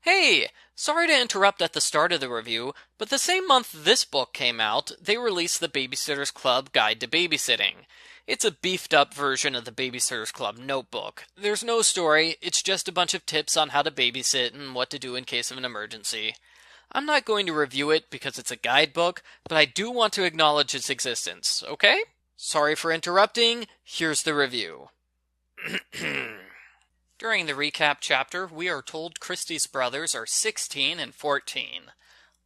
Hey, sorry to interrupt at the start of the review, but the same month this book came out, they released the Babysitter's Club Guide to Babysitting. It's a beefed up version of the Babysitter's Club notebook. There's no story, it's just a bunch of tips on how to babysit and what to do in case of an emergency. I'm not going to review it because it's a guidebook, but I do want to acknowledge its existence, okay? Sorry for interrupting, here's the review. During the recap chapter, we are told Christie's brothers are 16 and 14.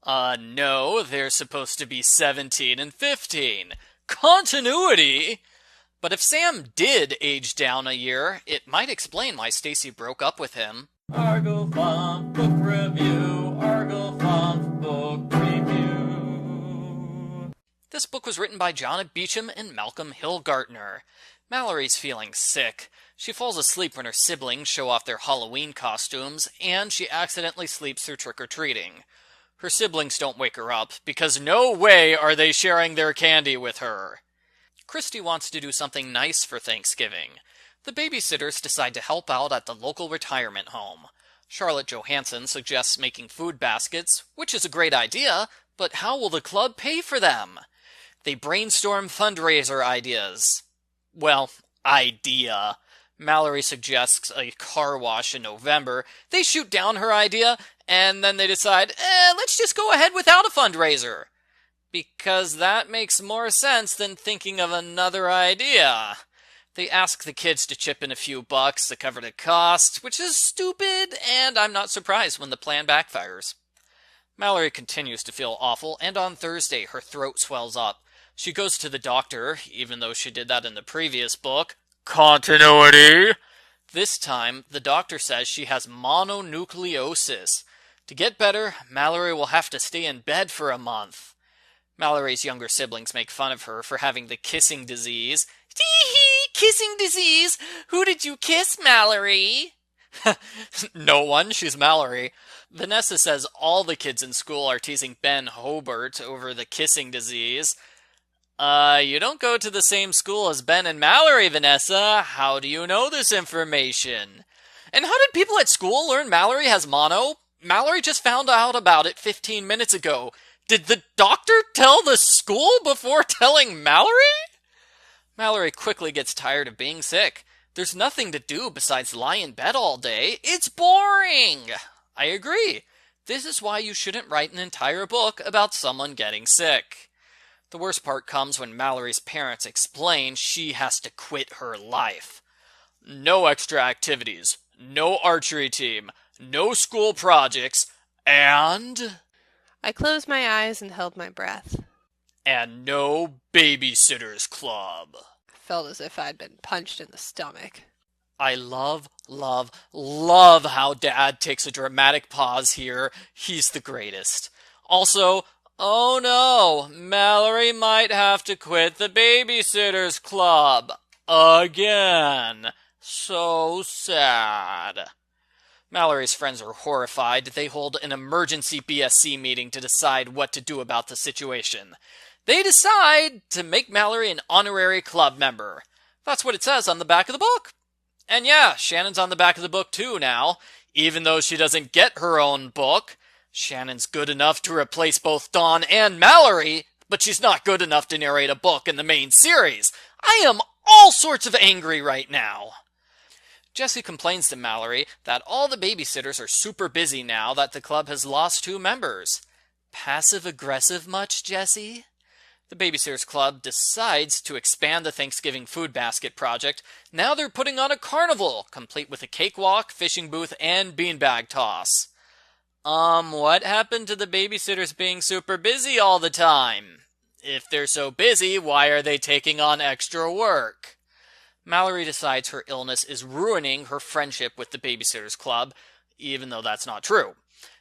No, they're supposed to be 17 and 15. Continuity! But if Sam did age down a year, it might explain why Stacy broke up with him. Argo Font Book Review, Argo Font Book Review. This book was written by John Beecham and Malcolm Hill-Gartner. Mallory's feeling sick. She falls asleep when her siblings show off their Halloween costumes, and she accidentally sleeps through trick-or-treating. Her siblings don't wake her up, because no way are they sharing their candy with her. Christy wants to do something nice for Thanksgiving. The babysitters decide to help out at the local retirement home. Charlotte Johansson suggests making food baskets, which is a great idea, but how will the club pay for them? They brainstorm fundraiser ideas. Well, idea. Mallory suggests a car wash in November. They shoot down her idea, and then they decide, let's just go ahead without a fundraiser. Because that makes more sense than thinking of another idea. They ask the kids to chip in a few bucks to cover the cost, which is stupid, and I'm not surprised when the plan backfires. Mallory continues to feel awful, and on Thursday her throat swells up. She goes to the doctor, even though she did that in the previous book. Continuity! This time, the doctor says she has mononucleosis. To get better, Mallory will have to stay in bed for a month. Mallory's younger siblings make fun of her for having the kissing disease. Tee-hee, kissing disease! Who did you kiss, Mallory? No one, she's Mallory. Vanessa says all the kids in school are teasing Ben Hobart over the kissing disease. You don't go to the same school as Ben and Mallory, Vanessa. How do you know this information? And how did people at school learn Mallory has mono? Mallory just found out about it 15 minutes ago. Did the doctor tell the school before telling Mallory? Mallory quickly gets tired of being sick. There's nothing to do besides lie in bed all day. It's boring. I agree. This is why you shouldn't write an entire book about someone getting sick. The worst part comes when Mallory's parents explain she has to quit her life. No extra activities, no archery team, no school projects, and... I closed my eyes and held my breath. And no babysitter's club. I felt as if I'd been punched in the stomach. I love how Dad takes a dramatic pause here. He's the greatest. Also, oh no, Mallory might have to quit the babysitter's club. Again. So sad. Mallory's friends are horrified. They hold an emergency BSC meeting to decide what to do about the situation. They decide to make Mallory an honorary club member. That's what it says on the back of the book. And yeah, Shannon's on the back of the book too now. Even though she doesn't get her own book. Shannon's good enough to replace both Dawn and Mallory, but she's not good enough to narrate a book in the main series. I am all sorts of angry right now. Jessie complains to Mallory that all the babysitters are super busy now that the club has lost 2 members. Passive-aggressive much, Jessie? The Babysitters Club decides to expand the Thanksgiving food basket project. Now they're putting on a carnival, complete with a cakewalk, fishing booth, and beanbag toss. What happened to the babysitters being super busy all the time? If they're so busy, why are they taking on extra work? Mallory decides her illness is ruining her friendship with the Babysitters Club, even though that's not true.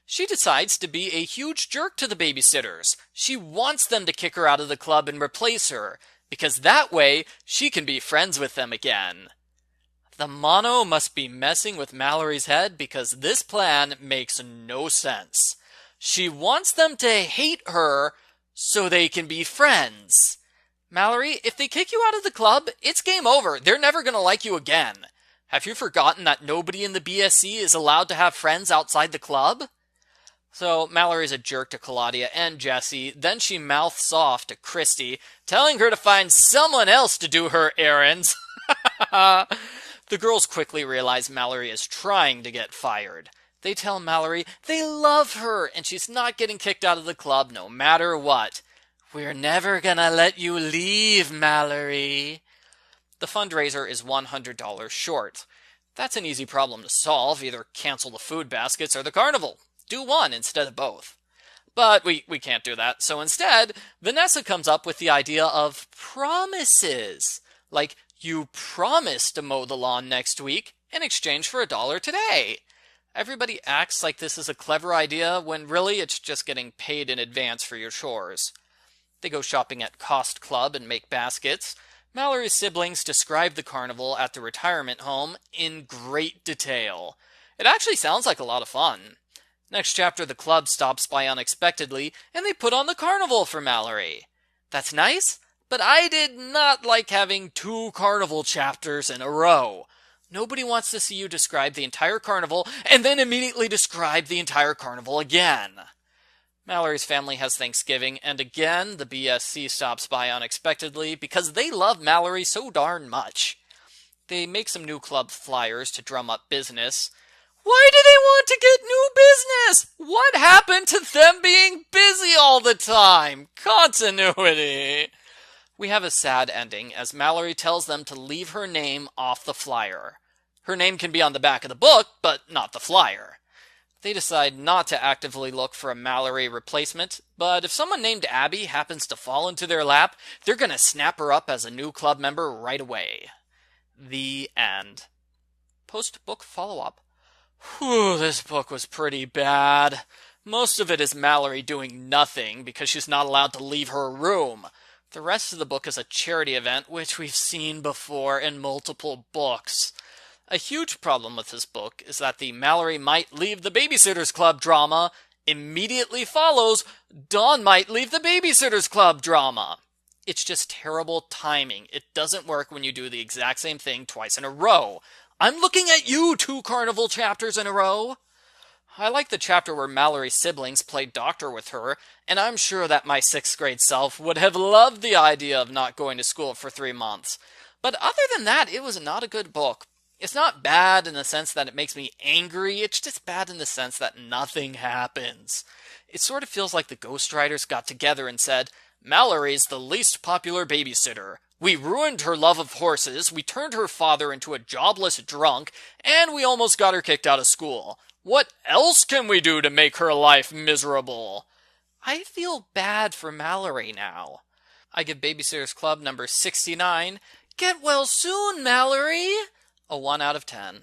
She decides to be a huge jerk to the babysitters. She wants them to kick her out of the club and replace her, because that way she can be friends with them again. The mono must be messing with Mallory's head because this plan makes no sense. She wants them to hate her so they can be friends. Mallory, if they kick you out of the club, it's game over. They're never going to like you again. Have you forgotten that nobody in the BSC is allowed to have friends outside the club? So Mallory's a jerk to Claudia and Jessie, then she mouths off to Christy, telling her to find someone else to do her errands. The girls quickly realize Mallory is trying to get fired. They tell Mallory they love her and she's not getting kicked out of the club no matter what. We're never gonna let you leave, Mallory. The fundraiser is $100 short. That's an easy problem to solve. Either cancel the food baskets or the carnival. Do one instead of both. But we can't do that, so instead, Vanessa comes up with the idea of promises. Like, you promise to mow the lawn next week in exchange for $1 today. Everybody acts like this is a clever idea when really it's just getting paid in advance for your chores. They go shopping at Cost Club and make baskets. Mallory's siblings describe the carnival at the retirement home in great detail. It actually sounds like a lot of fun. Next chapter, the club stops by unexpectedly, and they put on the carnival for Mallory. That's nice, but I did not like having 2 carnival chapters in a row. Nobody wants to see you describe the entire carnival, and then immediately describe the entire carnival again. Mallory's family has Thanksgiving, and again, the BSC stops by unexpectedly because they love Mallory so darn much. They make some new club flyers to drum up business. Why do they want to get new business? What happened to them being busy all the time? Continuity. We have a sad ending as Mallory tells them to leave her name off the flyer. Her name can be on the back of the book, but not the flyer. They decide not to actively look for a Mallory replacement, but if someone named Abby happens to fall into their lap, they're gonna snap her up as a new club member right away. The end. Postbook follow-up. Whew, this book was pretty bad. Most of it is Mallory doing nothing because she's not allowed to leave her room. The rest of the book is a charity event, which we've seen before in multiple books. A huge problem with this book is that the Mallory might leave the Babysitters Club drama immediately follows Dawn might leave the Babysitters Club drama. It's just terrible timing. It doesn't work when you do the exact same thing twice in a row. I'm looking at you 2 carnival chapters in a row. I like the chapter where Mallory's siblings played doctor with her, and I'm sure that my 6th grade self would have loved the idea of not going to school for 3 months. But other than that, it was not a good book. It's not bad in the sense that it makes me angry, it's just bad in the sense that nothing happens. It sort of feels like the ghostwriters got together and said, Mallory's the least popular babysitter. We ruined her love of horses, we turned her father into a jobless drunk, and we almost got her kicked out of school. What else can we do to make her life miserable? I feel bad for Mallory now. I give Babysitter's Club number 69, Get well soon, Mallory, a 1 out of 10.